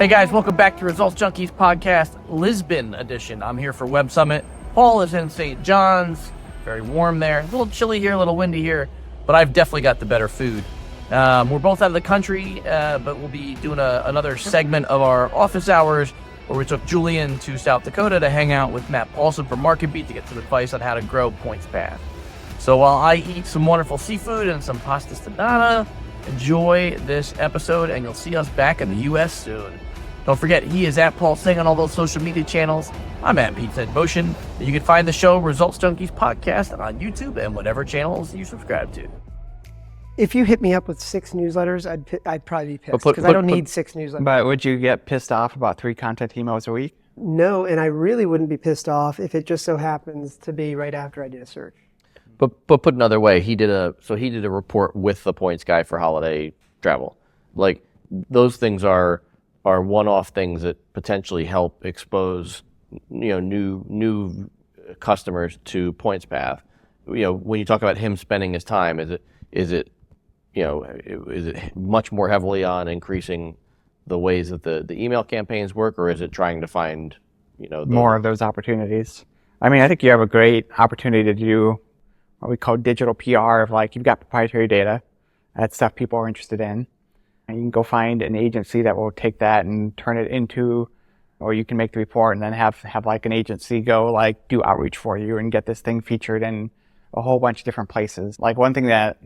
Hey guys, welcome back to Results Junkies Podcast, Lisbon edition. I'm here for Web Summit. Paul is in St. John's. Very warm there. A little chilly here, a little windy here, but I've definitely got the better food. We're both out of the country, but we'll be doing another segment of our office hours where we took Julian to South Dakota to hang out with Matt Paulson from MarketBeat to get some advice on how to grow points path. So while I eat some wonderful seafood and some pasta stanata, enjoy this episode, and you'll see us back in the U.S. soon. Don't forget, he is at Paul Singh on all those social media channels. I'm at Pizza in Motion. You can find the show Results Junkies Podcast on YouTube and whatever channels you subscribe to. If you hit me up with 6 newsletters, I'd probably be pissed because I don't need 6 newsletters. But would you get pissed off about 3 content emails a week? No, and I really wouldn't be pissed off if it just so happens to be right after I did a search. But put another way, he did a report with the points guy for holiday travel. Like, those things are one-off things that potentially help expose, new customers to points path. When you talk about him spending his time, is it much more heavily on increasing the ways that the email campaigns work, or is it trying to find more of those opportunities? I mean, I think you have a great opportunity to do what we call digital PR of, like, you've got proprietary data. That's stuff people are interested in. And you can go find an agency that will take that and turn it into, or you can make the report and then have like an agency go like do outreach for you and get this thing featured in a whole bunch of different places. Like, one thing that,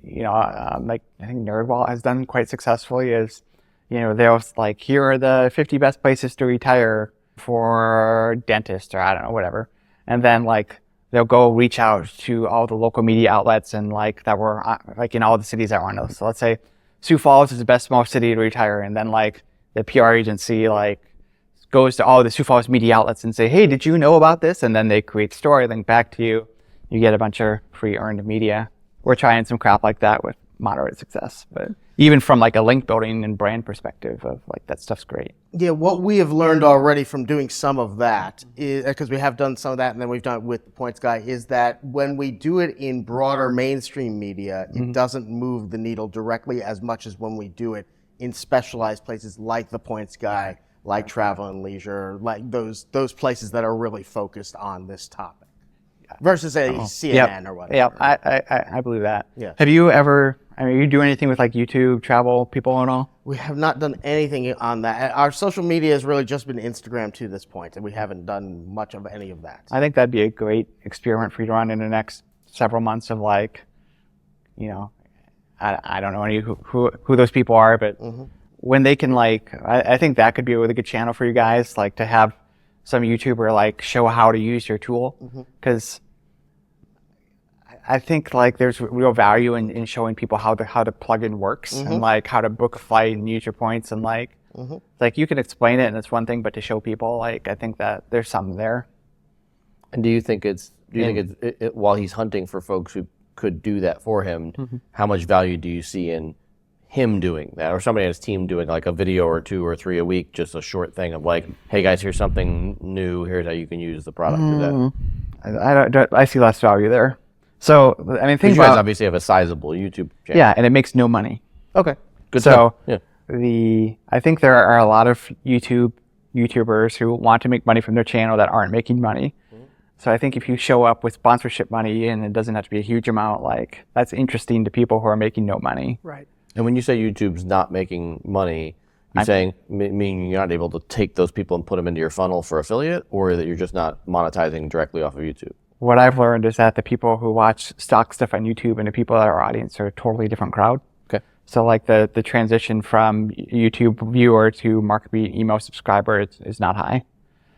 like I think NerdWallet has done quite successfully is, they'll like, here are the 50 best places to retire for dentists, or I don't know, whatever. And then like, they'll go reach out to all the local media outlets and like that were like in all the cities that were on those. So let's say Sioux Falls is the best small city to retire, and then like the PR agency like goes to all the Sioux Falls media outlets and say, hey, did you know about this? And then they create a story, link back to you. You get a bunch of free earned media. We're trying some crap like that with moderate success, but even from like a link building and brand perspective of like that stuff's great. Yeah, what we have learned already from doing some of that is, because we have done some of that and then we've done it with the points guy, is that when we do it in broader mainstream media, it doesn't move the needle directly as much as when we do it in specialized places like the points guy, like travel and leisure, like those places that are really focused on this topic versus a CNN or whatever. Yeah, I believe that. Yeah. Have you ever, you do anything with like YouTube travel people and all? We have not done anything on that. Our social media has really just been Instagram to this point, and we haven't done much of any of that. I think that'd be a great experiment for you to run in the next several months of like, I don't know any who those people are, but when they can like, I think that could be a really good channel for you guys, like to have some YouTuber like show how to use your tool, because I think like there's real value in showing people how the plugin works and like how to book a flight and use your points, and like like you can explain it and it's one thing, but to show people, like, I think that there's something there. And do you think it's while he's hunting for folks who could do that for him, how much value do you see in him doing that, or somebody on his team doing like a video or 2 or 3 a week, just a short thing of like, hey guys, here's something new, here's how you can use the product or that? I see less value there. So I mean, think you about, guys obviously have a sizable YouTube channel. Yeah, and it makes no money. Okay, good. So yeah. I think there are a lot of YouTubers who want to make money from their channel that aren't making money. So I think if you show up with sponsorship money, and it doesn't have to be a huge amount, like that's interesting to people who are making no money. Right. And when you say YouTube's not making money, you're saying, meaning you're not able to take those people and put them into your funnel for affiliate, or that you're just not monetizing directly off of YouTube? What I've learned is that the people who watch stock stuff on YouTube and the people that are our audience are a totally different crowd. Okay. So like the transition from YouTube viewer to MarketBeat email subscriber is not high.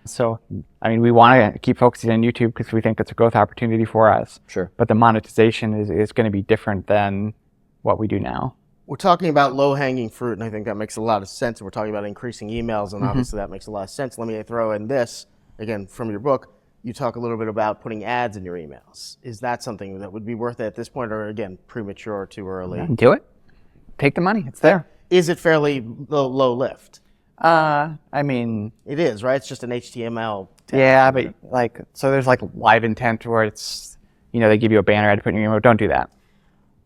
So, I mean, we want to keep focusing on YouTube because we think it's a growth opportunity for us. Sure. But the monetization is going to be different than what we do now. We're talking about low-hanging fruit, and I think that makes a lot of sense. We're talking about increasing emails, and obviously that makes a lot of sense. Let me throw in this, again, from your book. You talk a little bit about putting ads in your emails. Is that something that would be worth it at this point, or again, premature or too early? Do it. Take the money. It's there. Is it fairly low lift? I mean, it is, right? It's just an HTML tag. Yeah, but like, so there's like live intent where it's, they give you a banner ad to put in your email. Don't do that.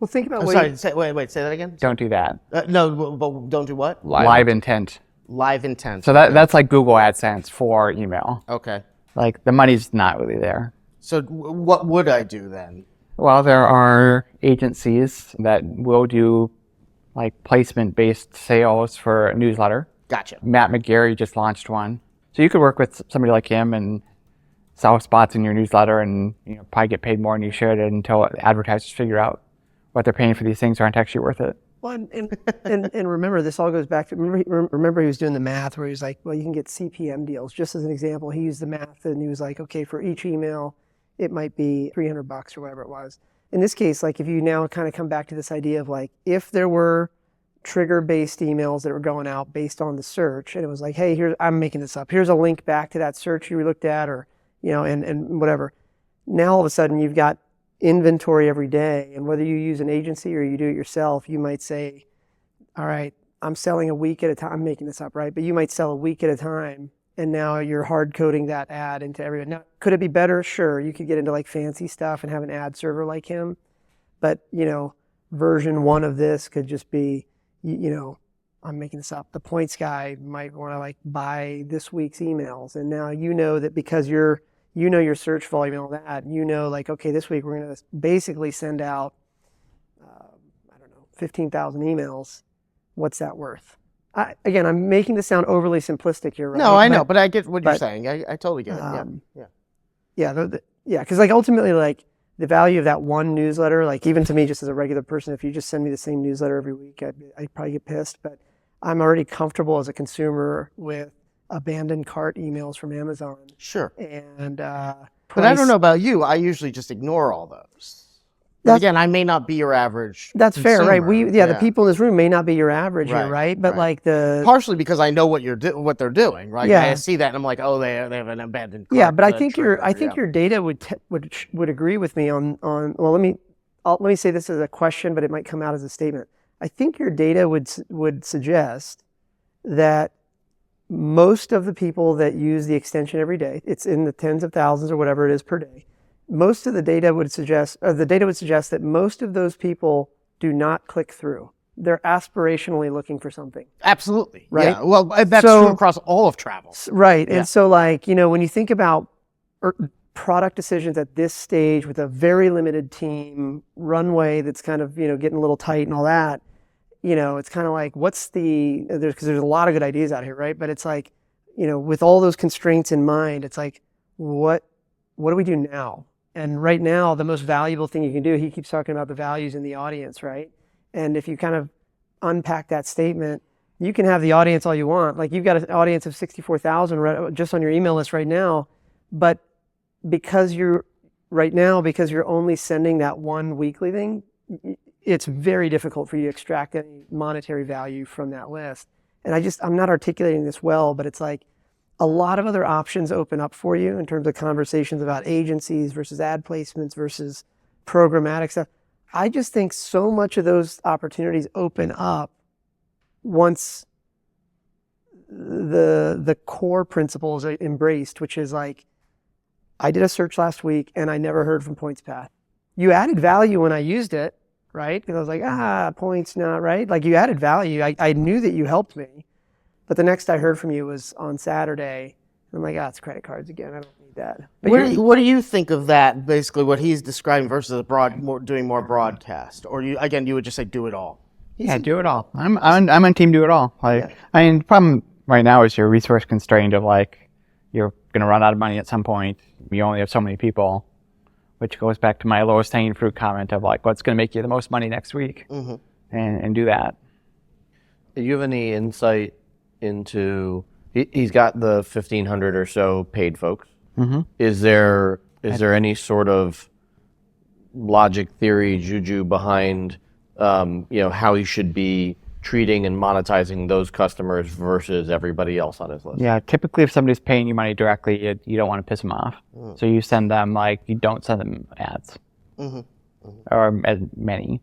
Well, think about Sorry, say that again? Don't do that. No, but don't do what? Live intent. Live intent. So that's like Google AdSense for email. Okay. Like the money's not really there. So what would I do then? Well, there are agencies that will do like placement-based sales for a newsletter. Gotcha. Matt McGarry just launched one. So you could work with somebody like him and sell spots in your newsletter and probably get paid more than you should until advertisers figure out what they're paying for these things aren't actually worth it. Well, and remember, this all goes back to, remember he was doing the math where he was like, well, you can get CPM deals. Just as an example, he used the math and he was like, okay, for each email, it might be $300 or whatever it was. In this case, like if you now kind of come back to this idea of like, if there were trigger-based emails that were going out based on the search, and it was like, hey, here's, I'm making this up, here's a link back to that search you looked at, or, and whatever. Now all of a sudden you've got inventory every day, and whether you use an agency or you do it yourself, you might say, all right, I'm selling a week at a time. I'm making this up, right? But you might sell a week at a time, and now you're hard coding that ad into everyone. Now, could it be better? Sure, you could get into like fancy stuff and have an ad server like him, but version 1 of this could just be, I'm making this up. The points guy might want to like buy this week's emails, and now that because your search volume and all that, like, okay, this week we're going to basically send out, 15,000 emails. What's that worth? Again, I'm making this sound overly simplistic here, right? No, I know, but I get what you're saying. I totally get it. Yeah, because like ultimately, like the value of that one newsletter, like even to me, just as a regular person, if you just send me the same newsletter every week, I'd probably get pissed. But I'm already comfortable as a consumer with abandoned cart emails from Amazon. Sure. And but I don't know about you. I usually just ignore all those. Again, I may not be your average. That's consumer. fair, right? The people in this room may not be your average here, right? But like partially because I know what what they're doing, right? Yeah. I see that and I'm like, oh, they have an abandoned cart. Yeah, but I think your data would agree with me on. Well, let me say this as a question, but it might come out as a statement. I think your data would suggest that most of the people that use the extension every day, it's in the tens of thousands or whatever it is per day. Most of the data would suggest that most of those people do not click through. They're aspirationally looking for something. Absolutely. Right. Yeah. Well, that's true across all of travel. Right. Yeah. And so like, when you think about product decisions at this stage with a very limited team, runway that's kind of, getting a little tight and all that, it's kind of like, because there's a lot of good ideas out here, right? But it's like, with all those constraints in mind, it's like, what do we do now? And right now, the most valuable thing you can do, he keeps talking about the values in the audience, right? And if you kind of unpack that statement, you can have the audience all you want. Like you've got an audience of 64,000 just on your email list right now, but because you're only sending that one weekly thing, it's very difficult for you to extract any monetary value from that list. And I'm not articulating this well, but it's like a lot of other options open up for you in terms of conversations about agencies versus ad placements versus programmatic stuff. I just think so much of those opportunities open up once the core principles are embraced, which is like, I did a search last week and I never heard from PointsPath. You added value when I used it, right? Because I was like, points not, right? Like you added value. I knew that you helped me. But the next I heard from you was on Saturday. I'm like, it's credit cards again. I don't need that. But what do you think of that, basically what he's describing versus doing more broadcast? Or you would just say do it all? Yeah, do it all. I'm on team do it all. Like, I mean, the problem right now is you're resource constrained of like, you're going to run out of money at some point. You only have so many people, which goes back to my lowest hanging fruit comment of like, what's going to make you the most money next week? Mm-hmm. And do that. Do you have any insight into, he's got the 1,500 or so paid folks. Mm-hmm. Is there any sort of logic, theory, juju behind how he should be treating and monetizing those customers versus everybody else on his list? Yeah, typically if somebody's paying you money directly, you don't want to piss them off. Mm. So you send them you don't send them ads. Mm-hmm. Mm-hmm. Or as many.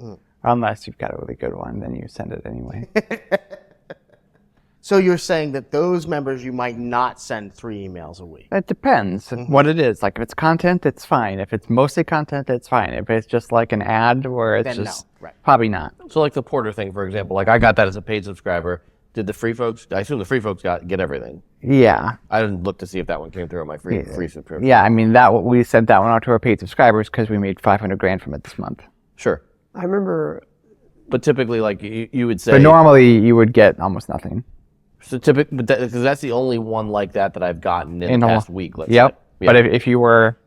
Mm. Unless you've got a really good one, then you send it anyway. So you're saying that those members, you might not send 3 emails a week? It depends what it is. Like if it's content, it's fine. If it's mostly content, it's fine. If it's just like an ad where it's then just no. Right. probably not. So like the Porter thing, for example, like I got that as a paid subscriber. Did the free folks? I assume the free folks get everything. Yeah. I didn't look to see if that one came through on my free subscription. Yeah, I mean, we sent that one out to our paid subscribers because we made $500,000 from it this month. Sure. I remember. But typically, like you would say. But normally you would get almost nothing. So typically, because that's the only one like that I've gotten in the past week. Let's Yep. say. But if you were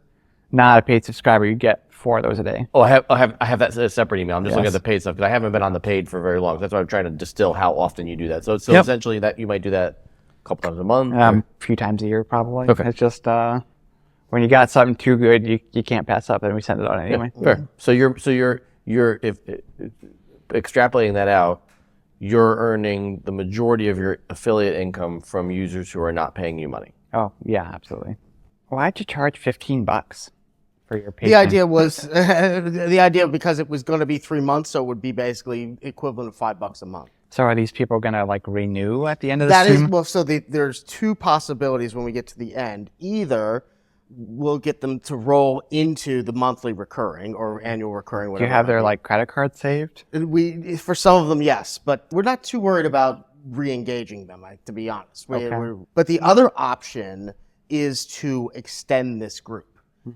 not a paid subscriber, you get 4 of those a day. Oh, I have that as a separate email. I'm just looking Yes. at the paid stuff because I haven't been on the paid for very long. That's why I'm trying to distill how often you do that. So Yep. essentially, that you might do that a couple times a month. A few times a year, probably. Okay. It's just when you got something too good, you can't pass up, and we send it out anyway. Fair. So you're if extrapolating that out, you're earning the majority of your affiliate income from users who are not paying you money. Oh, yeah, absolutely. Why'd you charge $15 for your paid? The idea was because it was going to be 3 months, so it would be basically equivalent of $5 a month. So are these people gonna like renew at the end of the That is stream? well. So there's 2 possibilities when we get to the end. Either we'll get them to roll into the monthly recurring or annual recurring. Do Whatever you have their it might like credit card saved? be. For some of them, yes, but we're not too worried about re-engaging them. To be honest, but the other option is to extend this group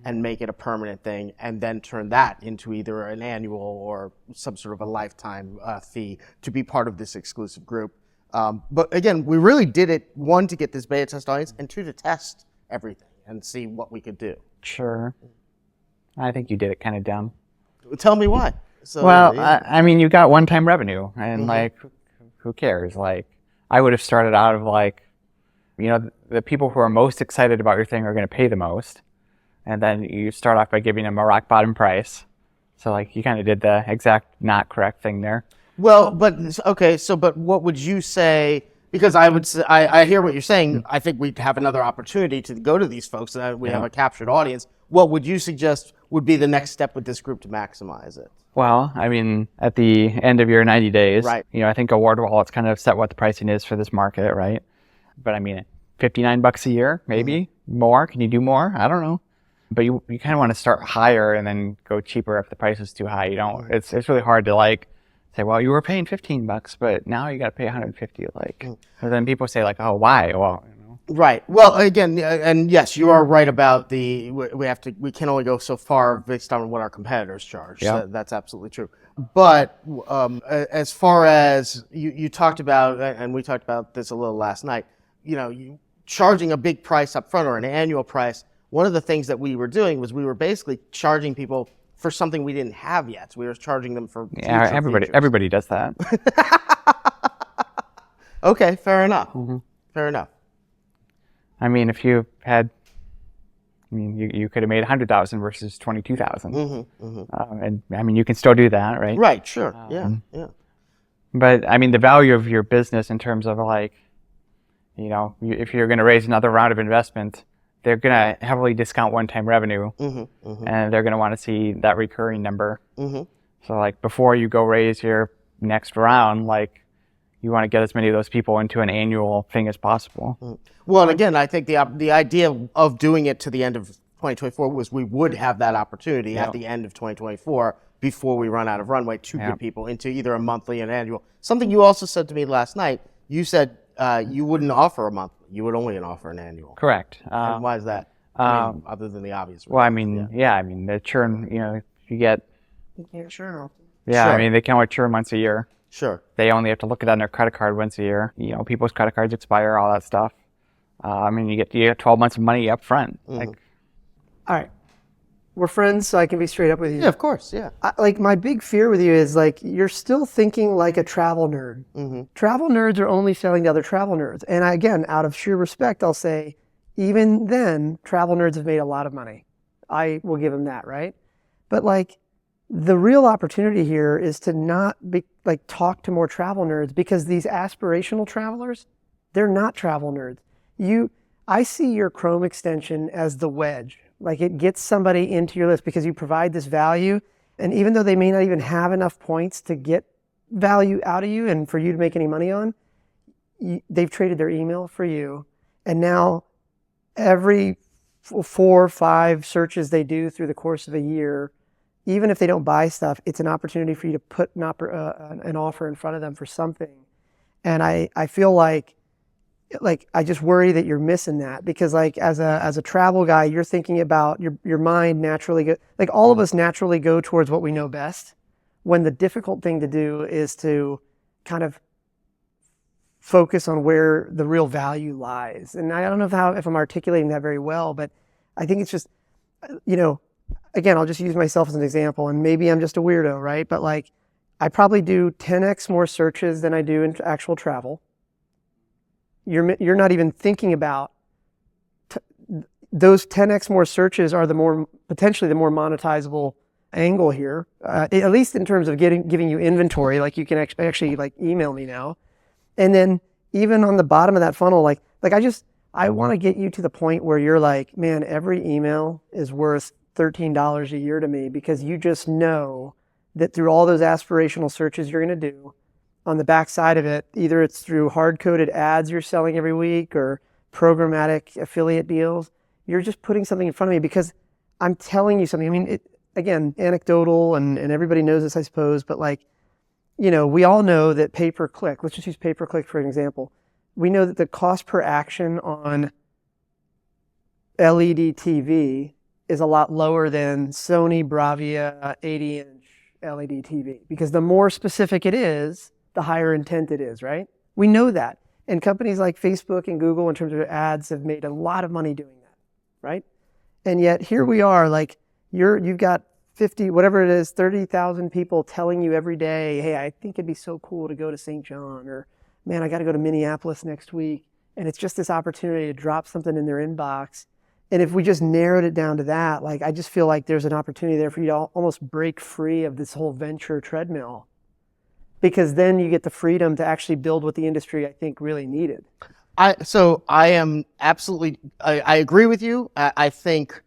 and make it a permanent thing, and then turn that into either an annual or some sort of a lifetime fee to be part of this exclusive group. But again, we really did it, 1, to get this beta test audience, and 2, to test everything and see what we could do. Sure. I think you did it kind of dumb. Tell me why. So, Well, yeah. I mean, you got one-time revenue, and like, who cares? Like, I would have started out of like, the people who are most excited about your thing are going to pay the most, and then you start off by giving them a rock bottom price. So like, you kind of did the exact not correct thing there. Well, but okay. So, but what would you say? Because I would say, I hear what you're saying. I think we'd have another opportunity to go to these folks. We have a captured audience. What would you suggest would be the next step with this group to maximize it? Well, I mean, at the end of your 90 days, Right. I think Award Wallet's kind of set what the pricing is for this market, right? But I mean, $59 a year, maybe more. Can you do more? I don't know. But you kind of want to start higher and then go cheaper if the price is too high. You don't. It's really hard to like say, well, you were paying $15, but now you got to pay $150. Like, and then people say like, oh, why? Well, Right. Well, again, and yes, you are right about we can only go so far based on what our competitors charge. Yeah. So that's absolutely true. But as far as you talked about, and we talked about this a little last night, you charging a big price up front or an annual price. One of the things that we were doing was we were basically charging people for something we didn't have yet. So we were charging them for yeah, everybody does that. Okay, fair enough. Fair enough. I mean, if you had, you could have made 100,000 versus 22,000, and I mean, you can still do that, right? Right. Sure. Yeah. But I mean, the value of your business in terms of like, if you're going to raise another round of investment, they're going to heavily discount one-time revenue, and they're going to want to see that recurring number. So like before you go raise your next round, like you want to get as many of those people into an annual thing as possible. Well, and again, I think the idea of doing it to the end of 2024 was we would have that opportunity at the end of 2024 before we run out of runway to get people into either a monthly and annual. Something you also said to me last night, you said you wouldn't offer a monthly, you would only offer an annual. Correct. And why is that? I mean, other than the obvious reasons. Well, I mean, I mean, the churn, if you get, You can't churn. yeah, Sure. I mean, they can only churn once a year. Sure. They only have to look at it on their credit card once a year. People's credit cards expire, all that stuff. I mean, you get 12 months of money up front. Like, All right. We're friends, so I can be straight up with you. Yeah, of course. Yeah. Like my big fear with you is like you're still thinking like a travel nerd. Travel nerds are only selling to other travel nerds. And again, out of sheer respect, I'll say, even then, travel nerds have made a lot of money. I will give them that, right? But like the real opportunity here is to not be like talk to more travel nerds, because these aspirational travelers, they're not travel nerds. I see your Chrome extension as the wedge. Like it gets somebody into your list because you provide this value. And even though they may not even have enough points to get value out of you and for you to make any money on, they've traded their email for you. And now every 4 or 5 searches they do through the course of a year, even if they don't buy stuff, it's an opportunity for you to put an offer in front of them for something. And I feel like I just worry that you're missing that, because like as a travel guy, you're thinking about your mind naturally like all of us naturally go towards what we know best, when the difficult thing to do is to kind of focus on where the real value lies. And I don't know if I'm articulating that very well, but I think it's just, again, I'll just use myself as an example, and maybe I'm just a weirdo, right? But like, I probably do 10x more searches than I do in actual travel. You're not even thinking about those 10x more searches are potentially the more monetizable angle here, at least in terms of giving you inventory. Like you can actually like email me now, and then even on the bottom of that funnel, like I want to get you to the point where you're like, man, every email is worth $13 a year to me, because you just know that through all those aspirational searches you're going to do, on the back side of it, either it's through hard-coded ads you're selling every week or programmatic affiliate deals, you're just putting something in front of me because I'm telling you something. I mean, again, anecdotal, and everybody knows this, I suppose, but like, we all know that pay-per-click, let's just use pay-per-click for an example. We know that the cost per action on LED TV is a lot lower than Sony Bravia 80-inch LED TV, because the more specific it is, the higher intent it is, right? We know that. And companies like Facebook and Google, in terms of ads, have made a lot of money doing that, right? And yet here we are, like you've got 50, whatever it is, 30,000 people telling you every day, hey, I think it'd be so cool to go to St. John, or man, I got to go to Minneapolis next week. And it's just this opportunity to drop something in their inbox. And if we just narrowed it down to that, like, I just feel like there's an opportunity there for you to almost break free of this whole venture treadmill, because then you get the freedom to actually build what the industry, I think, really needed. So I am absolutely, I agree with you. I think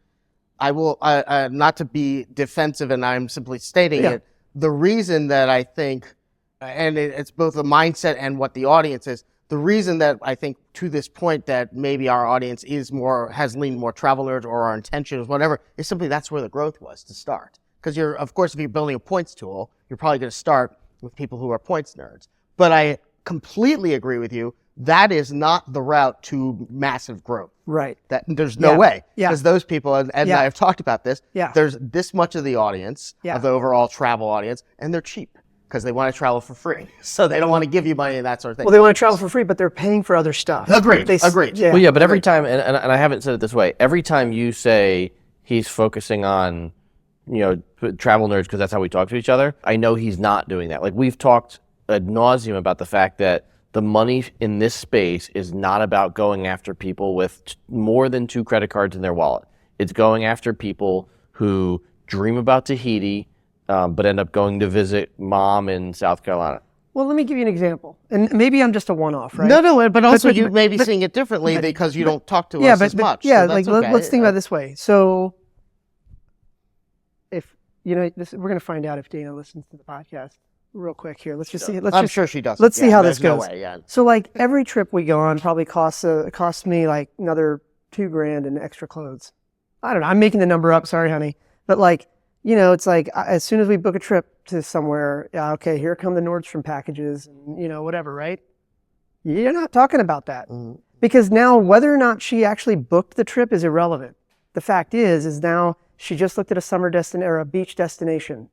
I will, not to be defensive, and I'm simply stating it. The reason that I think, and it's both the mindset and what the audience is, the reason that I think to this point that maybe our audience has leaned more travel nerds, or our intention is whatever, is simply that's where the growth was to start. Because of course, if you're building a points tool, you're probably going to start with people who are points nerds. But I completely agree with you. That is not the route to massive growth. Right. That there's no way. Yeah. Because those people, and I have talked about this, Yeah. there's this much of the audience, of the overall travel audience, and they're cheap because they want to travel for free. So they don't want to give you money and that sort of thing. Well, they want to travel for free, but they're paying for other stuff. Agreed. Agreed. Yeah. Well, yeah, but every time, and I haven't said it this way, every time you say he's focusing on, travel nerds because that's how we talk to each other, I know he's not doing that. Like, we've talked ad nauseum about the fact that the money in this space is not about going after people with more than 2 credit cards in their wallet. It's going after people who dream about Tahiti, but end up going to visit mom in South Carolina. Well, let me give you an example. And maybe I'm just a one-off, right? No, but also you may be seeing it differently because you don't talk to us as much. Yeah, so like okay. let's think about it this way. So if, we're going to find out if Dana listens to the podcast real quick here. Let's just see. I'm sure she does. Let's see how this no goes. Way, yeah. So like every trip we go on probably costs me like another $2,000 in extra clothes. I don't know. I'm making the number up. Sorry, honey. But like, it's like as soon as we book a trip to somewhere, okay, here come the Nordstrom packages and, whatever, right? You're not talking about that. Because now whether or not she actually booked the trip is irrelevant. The fact is now she just looked at a summer destination or a beach destination.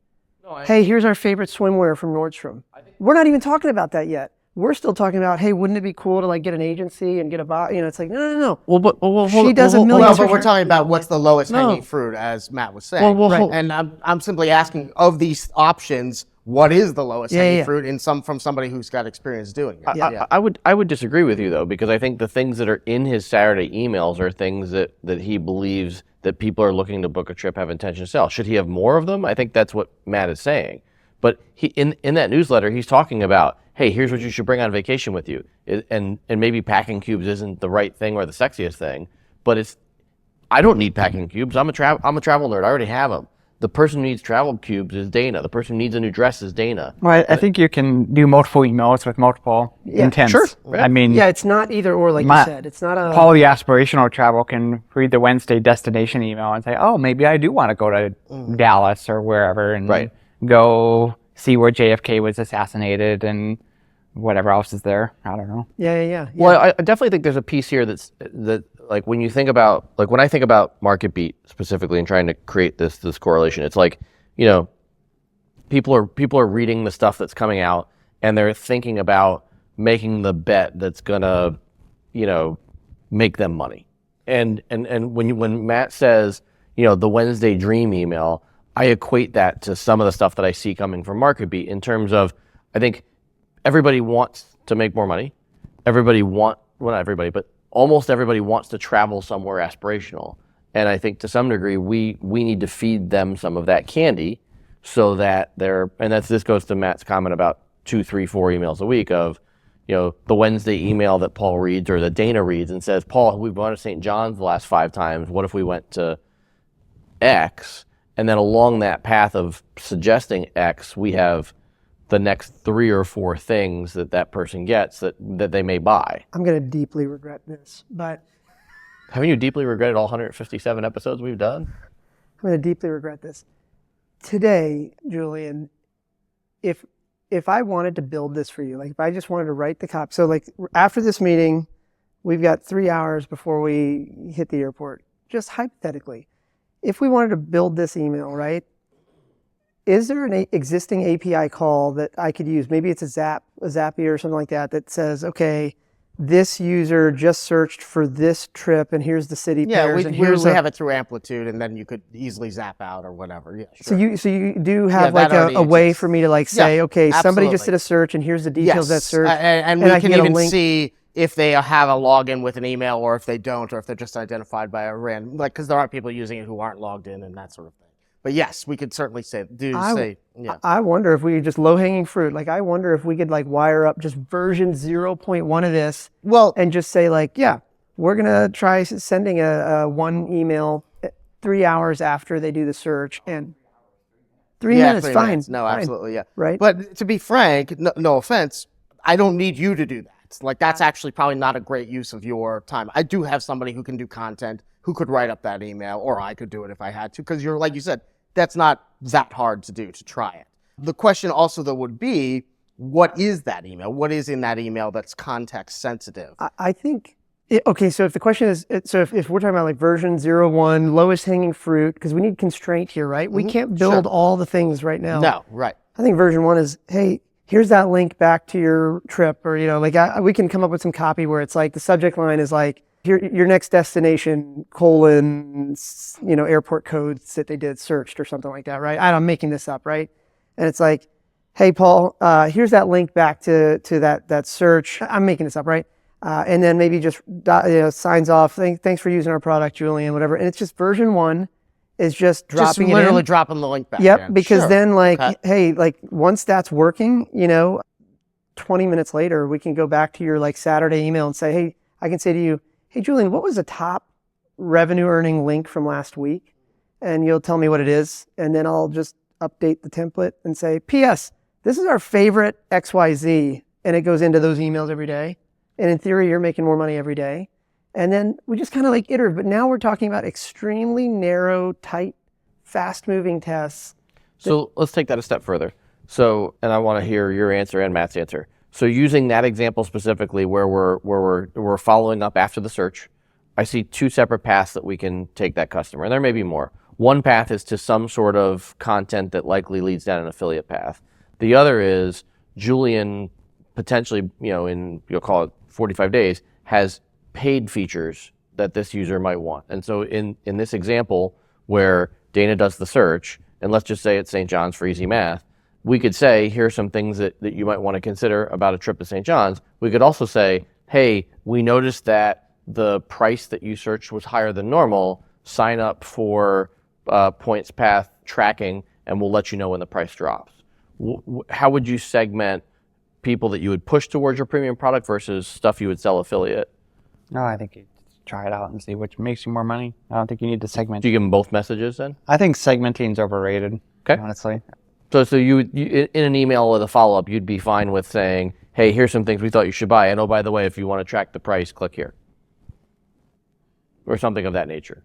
Hey, here's our favorite swimwear from Nordstrom. We're not even talking about that yet. We're still talking about, hey, wouldn't it be cool to like get an agency and get it's like, no. Well, She does a million. Well, but we're talking about what's the lowest hanging fruit, as Matt was saying. Right. And I'm simply asking, of these options, what is the lowest hanging fruit from somebody who's got experience doing it? I would disagree with you, though, because I think the things that are in his Saturday emails are things that he believes that people are looking to book a trip have intention to sell. Should he have more of them? I think that's what Matt is saying. But he in that newsletter, he's talking about, hey, here's what you should bring on vacation with you. And maybe packing cubes isn't the right thing or the sexiest thing, but I don't need packing cubes. I'm a travel nerd. I already have them. The person who needs travel cubes is Dana. The person who needs a new dress is Dana. Well, I think you can do multiple emails with multiple intents. Sure. I mean, it's not either or, like you said. It's not a... Paul, the aspirational travel, can read the Wednesday destination email and say, oh, maybe I do want to go to Dallas or wherever and go see where JFK was assassinated and whatever else is there. I don't know. Yeah. Well, I definitely think there's a piece here that like when you think about, like when I think about MarketBeat specifically and trying to create this correlation, it's like, you know, people are reading the stuff that's coming out and they're thinking about making the bet that's gonna, you know, make them money. And when Matt says, you know, the Wednesday dream email, I equate that to some of the stuff that I see coming from MarketBeat in terms of, I think everybody wants to make more money. Well, not everybody, but almost everybody wants to travel somewhere aspirational. And I think to some degree, we need to feed them some of that candy so that this goes to Matt's comment about 2, 3, 4 emails a week of, you know, the Wednesday email that Paul reads or that Dana reads and says, Paul, we've gone to St. John's the last 5 times. What if we went to X? And then along that path of suggesting X, we have the next 3 or 4 things that person gets that they may buy. I'm going to deeply regret this, but... Haven't you deeply regretted all 157 episodes we've done? I'm going to deeply regret this. Today, Julian, if I wanted to build this for you, like if I just wanted to write the copy, so like after this meeting, we've got 3 hours before we hit the airport, just hypothetically. If we wanted to build this email, right, is there an existing API call that I could use? Maybe it's a Zapier or something like that that says, okay, this user just searched for this trip and here's the city pairs. Yeah, and we have it through Amplitude and then you could easily zap out or whatever. Yeah, sure. So you do have that like already a way exists. for me to like say, Yeah, okay, somebody just absolutely. did a search and here's the details of that search. And I we can get a even link. see if they have a login with an email or if they don't, or if they're just identified by a random, like, because there are people using it who aren't logged in and that sort of thing. But yes, we could certainly yeah. I wonder if we just low-hanging fruit. Like, I wonder if we could like wire up just version 0.1 of this. Well, and just say like, yeah, we're gonna try sending a one email 3 hours after they do the search, and 3 minutes, 3 fine. minutes. No, fine. absolutely, yeah. Right. But to be frank, no offense, I don't need you to do that. Like, that's actually probably not a great use of your time. I do have somebody who can do content, who could write up that email, or I could do it if I had to, because you're, like you said, that's not that hard to do, to try it. The question also, though, would be, what is that email? What is in that email that's context sensitive? I think, okay, so if the question is, if we're talking about like version 0.1, lowest hanging fruit, because we need constraint here, right? We can't build all the things right now. No, right. I think version 1 is, hey, here's that link back to your trip, or, you know, like we can come up with some copy where it's like the subject line is like, your next destination, airport codes that they did searched or something like that, right? I'm making this up, right? And it's like, hey, Paul, here's that link back to that search. I'm making this up, right? And then maybe just signs off, thanks for using our product, Julian, whatever. And it's just version 1 is just dropping literally it in. dropping the link back. Yep, because Sure. then like, Okay. hey, like once that's working, 20 minutes later, we can go back to your like Saturday email and say, hey, I can say to you, hey, Julian, what was the top revenue earning link from last week? And you'll tell me what it is. And then I'll just update the template and say, P.S., this is our favorite XYZ. And it goes into those emails every day. And in theory, you're making more money every day. And then we just kind of like iterate. But now we're talking about extremely narrow, tight, fast moving tests. So let's take that a step further. So, and I want to hear your answer and Matt's answer. So using that example specifically where we're following up after the search, I see 2 separate paths that we can take that customer, and there may be more. One path is to some sort of content that likely leads down an affiliate path. The other is Julian potentially, you'll call it 45 days, has paid features that this user might want. And so in this example where Dana does the search, and let's just say it's St. John's for easy math, we could say, here's some things that you might want to consider about a trip to St. John's. We could also say, hey, we noticed that the price that you searched was higher than normal. Sign up for points path tracking, and we'll let you know when the price drops. How would you segment people that you would push towards your premium product versus stuff you would sell affiliate? No, I think you just try it out and see which makes you more money. I don't think you need to segment. Do you give them both messages then? I think segmenting is overrated, Okay. honestly. So you in an email with a follow-up, you'd be fine with saying, hey, here's some things we thought you should buy. And oh, by the way, if you want to track the price, click here. Or something of that nature.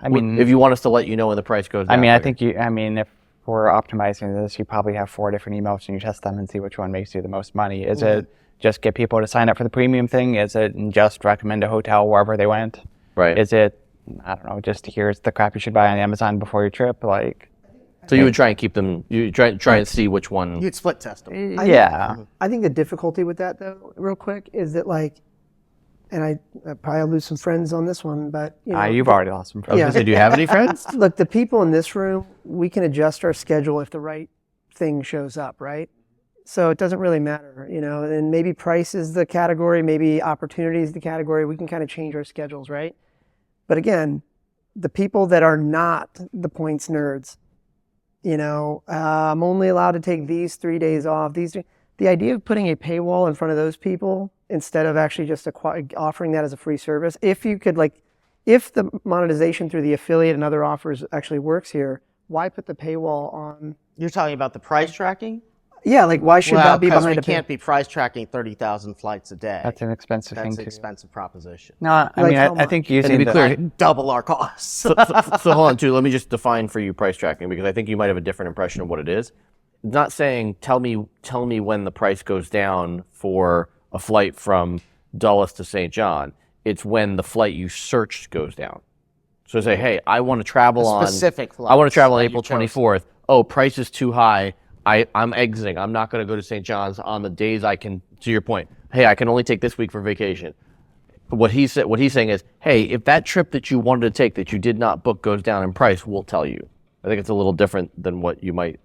I mean, if you want us to let you know when the price goes down. I mean, I think if for optimizing this, you probably have 4 different emails and you test them and see which one makes you the most money. Is it just get people to sign up for the premium thing? Is it just recommend a hotel wherever they went? Right. Is it, I don't know, just here's the crap you should buy on Amazon before your trip? Like, So you would try and keep them. You try and see which one. You'd split test them. yeah. I think the difficulty with that, though, real quick, is that like, and I probably lose some friends on this one, but you know, You've already lost some friends. Yeah. So do you have any friends? look, the people in this room, we can adjust our schedule if the right thing shows up, right? So it doesn't really matter, you know, and maybe price is the category, maybe opportunity is the category. We can kind of change our schedules, right? But again, the people that are not the points nerds, you know, I'm only allowed to take these 3 days off. The idea of putting a paywall in front of those people instead of actually just offering that as a free service, if you could if the monetization through the affiliate and other offers actually works here, why put the paywall on? You're talking about the price tracking? Yeah, like why should that be behind we a can't be price tracking 30,000 flights a day. That's an expensive thing That's too. an expensive proposition. No, I Like mean, how I think And to using be the, clear, Double our costs. so hold on, too. Let me just define for you price tracking, because I think you might have a different impression of what it is. It's not saying tell me when the price goes down for a flight from Dulles to St. John. It's when the flight you searched goes down. So say, hey, I want to travel on specific I want to flights travel on that you April chose. 24th. Oh, price is too high. I'm exiting. I'm not going to go to St. John's on the days I can. To your point, hey, I can only take this week for vacation. What he's saying is, hey, if that trip that you wanted to take that you did not book goes down in price, we'll tell you. I think it's a little different than what you might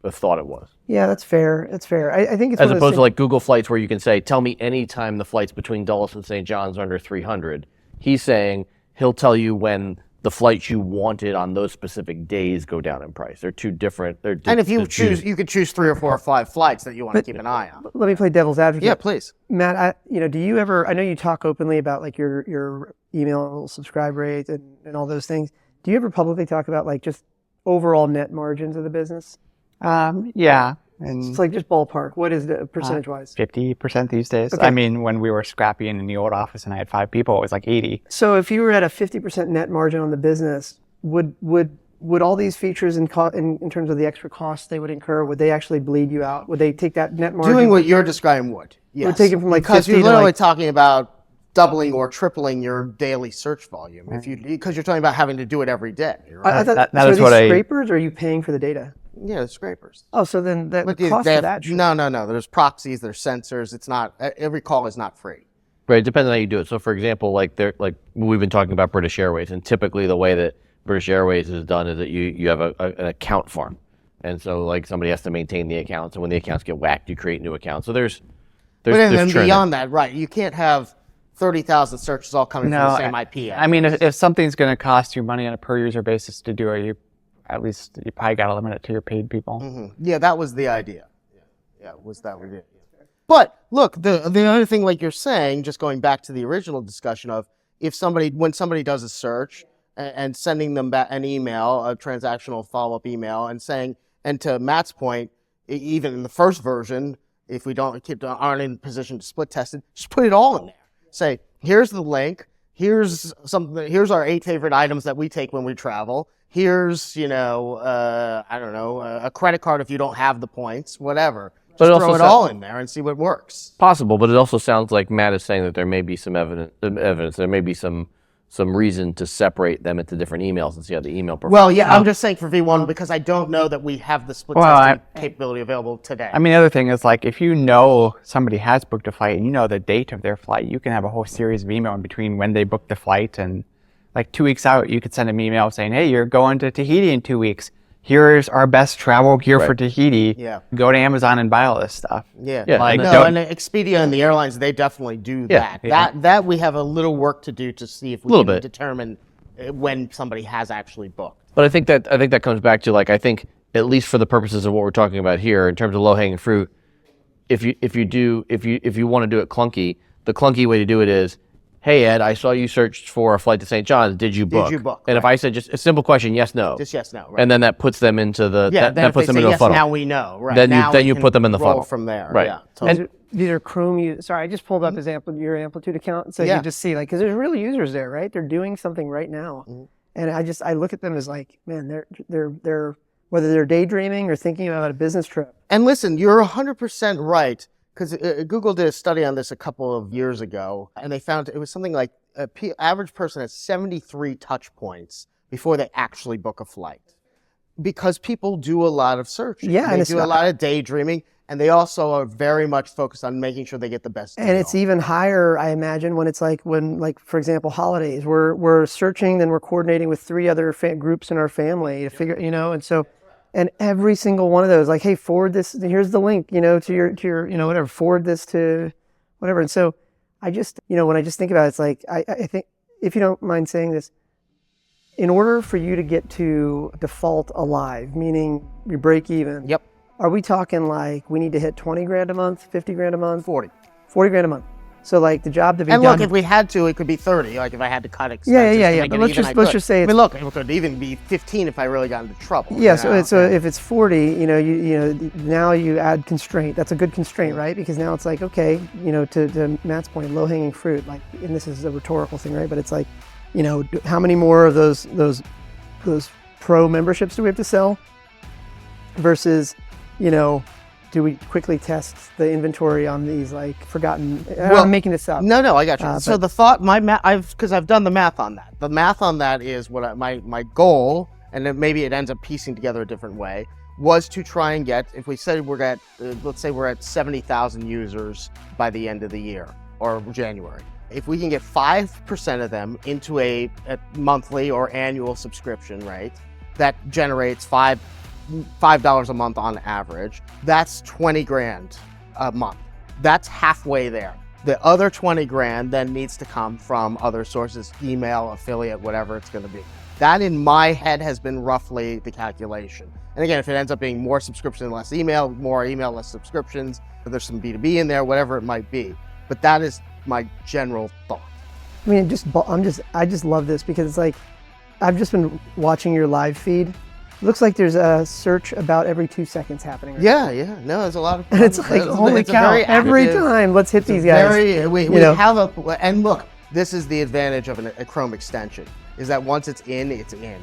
have thought it was. Yeah, that's fair. It's fair. I think it's As one of those opposed to things- like Google Flights, where you can say, tell me any time the flights between Dulles and St. John's are under 300. He's saying he'll tell you when the flights you wanted on those specific days go down in price. They're two different. And if you choose, you could choose 3 or 4 or 5 flights that you want to keep an eye on. Let me play devil's advocate. Yeah, please. Matt, do you ever? I know you talk openly about like your email subscribe rate and all those things. Do you ever publicly talk about like just overall net margins of the business? yeah, and It's like just ballpark. What is the percentage wise? 50% these days. Okay. I mean, when we were scrappy in the old office and I had 5 people, it was like 80. So if you were at a 50% net margin on the business, would all these features in terms of the extra costs they would incur, would they actually bleed you out? Would they take that net margin? Doing what you're describing would. Yes. We're taking from like because 50 you're to literally like, talking about doubling or tripling your daily search volume because you're talking about having to do it every day. Right? I thought, That so is are what these I- scrapers, or are you paying for the data? Yeah, the scrapers. Oh, so then the But cost they of have- that. no. There's proxies. There's sensors. It's not every call is not free. Right, it depends on how you do it. So, for example, like we've been talking about British Airways, and typically the way that British Airways is done is that you have an account farm, and so like somebody has to maintain the accounts, and when the accounts get whacked, you create new accounts. So there's But then churn there. beyond that, right? You can't have 30,000 searches all coming from the same IP. I mean, if something's going to cost you money on a per user basis to do it, you probably got to limit it to your paid people. Yeah, that was the idea. Yeah, was that we did. But look, the other thing, like you're saying, just going back to the original discussion of when somebody does a search and sending them back an email, a transactional follow-up email, and saying, and to Matt's point, even in the first version, if we aren't in a position to split test it, just put it all in there. Say, here's the link. Here's our 8 favorite items that we take when we travel. Here's, a credit card if you don't have the points, whatever. Just But it throw also it all in there and see what works. possible, but it also sounds like Matt is saying that there may be some evidence. There may be some reason to separate them into different emails and see how the email performs. Well, yeah, I'm just saying for V1 because I don't know that we have the split testing capability available today. I mean, the other thing is like if you know somebody has booked a flight and you know the date of their flight, you can have a whole series of email in between when they booked the flight, and like 2 weeks out, you could send them an email saying, "Hey, you're going to Tahiti in 2 weeks. Here's our best travel gear for Tahiti. Yeah. Go to Amazon and buy all this stuff." Yeah, Like, no, don't- and Expedia and the airlines, they definitely do Yeah, that. That we have a little work to do to see if we Little can bit. determine when somebody has actually booked. But I think that comes back to like I think at least for the purposes of what we're talking about here in terms of low hanging fruit, if you want to do it clunky, the clunky way to do it is, hey Ed, I saw you searched for a flight to St. John's. Did you book? you book? And if I said just a simple question, yes, no, Just yes, no, right? and then that puts them into the then that if puts they them say into a yes, funnel. now we know, right? Then Now you we put them can in the roll funnel from there, right? Yeah, totally. These are Chrome. Sorry, I just pulled up your Amplitude account, so Yeah. you just see like because there's real users there, right? They're doing something right now, and I look at them as like, man, they're whether they're daydreaming or thinking about a business trip. And listen, you're 100% right, because Google did a study on this a couple of years ago, and they found it was something like average person has 73 touch points before they actually book a flight. Because people do a lot of searching. Yeah, they and do a lot of daydreaming, and they also are very much focused on making sure they get the best deal. And it's even higher, I imagine, when it's like for example, holidays. We're searching, then we're coordinating with 3 other groups in our family to figure, and so, and every single one of those, like, hey, forward this. Here's the link, to your, whatever. Forward this to whatever. And so, I just, when I just think about it, it's like I think, if you don't mind saying this, in order for you to get to default alive, meaning you break even. Yep. Are we talking like we need to hit 20 grand a month, 50 grand a month? 40 grand a month. So like the job to be and done. look, if we had to, it could be 30. Like if I had to cut expenses. Yeah. But let's just say I mean, look, it could even be 15 if I really got into trouble. Yeah. So if it's 40, you now you add constraint. That's a good constraint, right? Because now it's like, okay, to Matt's point, low hanging fruit. Like, and this is a rhetorical thing, right? But it's like, how many more of those pro memberships do we have to sell? Versus, do we quickly test the inventory on these like forgotten? I'm making this up. No, I got you. So the thought, because I've done the math on that. The math on that is what my goal, and then maybe it ends up piecing together a different way, was to try and get, if we said we're at, let's say we're at 70,000 users by the end of the year or January. If we can get 5% of them into a monthly or annual subscription, right, that generates $5 a month on average, that's 20 grand a month. That's halfway there. The other 20 grand then needs to come from other sources, email, affiliate, whatever it's going to be. That in my head has been roughly the calculation. And again, if it ends up being more subscription, less email, more email, less subscriptions, if there's some B2B in there, whatever it might be. But that is my general thought. I mean, I just love this because it's like, I've just been watching your live feed. It looks like there's a search about every 2 seconds happening. Right? Yeah. No, there's a lot of. And it's like, holy cow! Every time, let's hit these guys. We have and look, this is the advantage of a Chrome extension, is that once it's in, it's in.